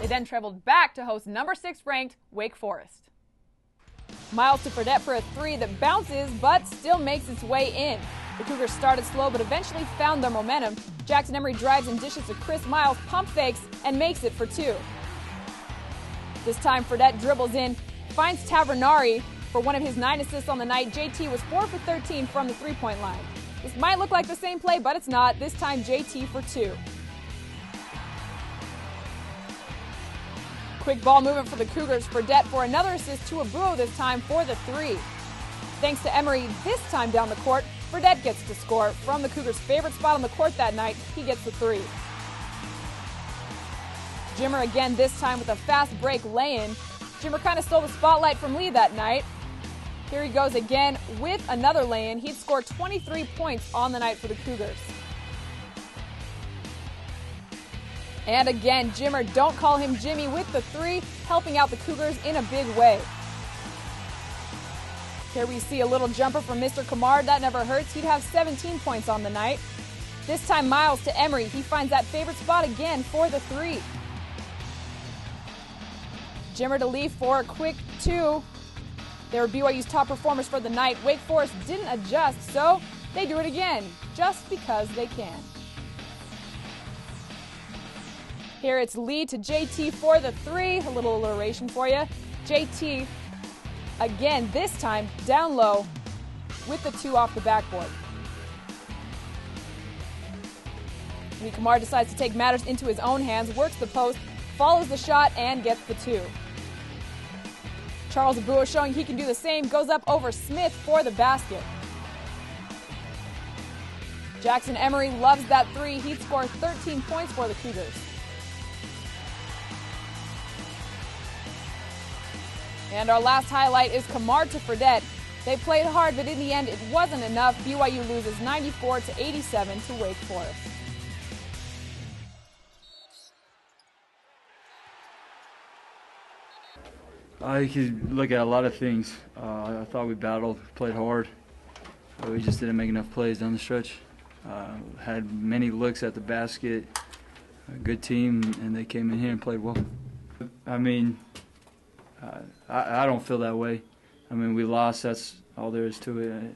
then traveled back to host number 6 ranked Wake Forest. Miles to Fredette for a 3 that bounces but still makes its way in. The Cougars started slow but eventually found their momentum. Jackson Emery drives and dishes to Chris Miles, pump fakes, and makes it for 2. This time Fredette dribbles in, finds Tavernari for one of his 9 assists on the night. JT was 4 for 13 from the three-point line. This might look like the same play, but it's not. This time JT for 2. Quick ball movement for the Cougars. Fredette for another assist to Abuo this time for the 3. Thanks to Emery this time down the court, Fredette gets to score. From the Cougars' favorite spot on the court that night, he gets the 3. Jimmer again this time with a fast break lay-in. Jimmer kind of stole the spotlight from Lee that night. Here he goes again with another lay-in. He'd scored 23 points on the night for the Cougars. And again, Jimmer, don't call him Jimmy, with the 3, helping out the Cougars in a big way. Here we see a little jumper from Mr. Kamard. That never hurts. He'd have 17 points on the night. This time Miles to Emery. He finds that favorite spot again for the 3. Jimmer to Lee for a quick 2. They were BYU's top performers for the night. Wake Forest didn't adjust, so they do it again, just because they can. Here it's Lee to JT for the 3. A little alliteration for you. JT, again, this time down low with the 2 off the backboard. Lee Kamar decides to take matters into his own hands, works the post, follows the shot, and gets the 2. Charles Abuo showing he can do the same, goes up over Smith for the basket. Jackson Emery loves that 3. He'd score 13 points for the Cougars. And our last highlight is Kamard to Fredette. They played hard, but in the end it wasn't enough. BYU loses 94-87 to Wake Forest. You could look at a lot of things. I thought we battled, played hard, but we just didn't make enough plays down the stretch. Had many looks at the basket, a good team, and they came in here and played well. I mean, I don't feel that way. I mean, we lost, that's all there is to it.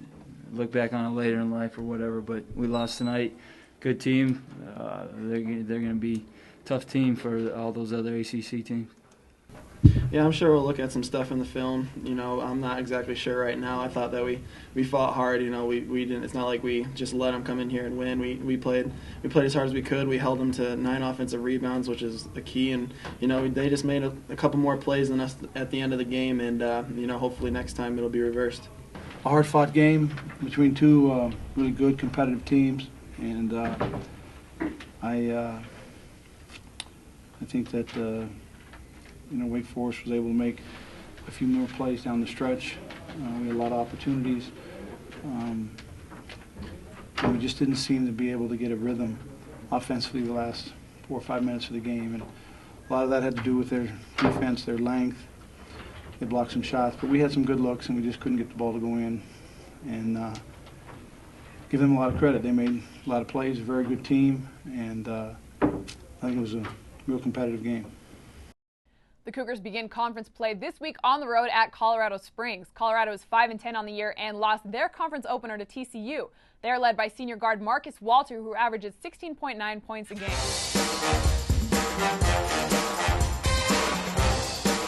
Look back on it later in life or whatever, but we lost tonight. Good team. They're going to be a tough team for all those other ACC teams. Yeah, I'm sure we'll look at some stuff in the film. You know, I'm not exactly sure right now. I thought that we fought hard. You know, we didn't. It's not like we just let them come in here and win. We played as hard as we could. We held them to 9 offensive rebounds, which is the key. And you know, they just made a couple more plays than us at the end of the game. And you know, hopefully next time it'll be reversed. A hard-fought game between 2 really good competitive teams, and I think that. You know, Wake Forest was able to make a few more plays down the stretch. We had a lot of opportunities. And we just didn't seem to be able to get a rhythm offensively the last 4 or 5 minutes of the game. And a lot of that had to do with their defense, their length. They blocked some shots, but we had some good looks, and we just couldn't get the ball to go in. And give them a lot of credit. They made a lot of plays, a very good team, and I think it was a real competitive game. The Cougars begin conference play this week on the road at Colorado Springs. Colorado is 5-10 on the year and lost their conference opener to TCU. They are led by senior guard Marcus Walter, who averages 16.9 points a game.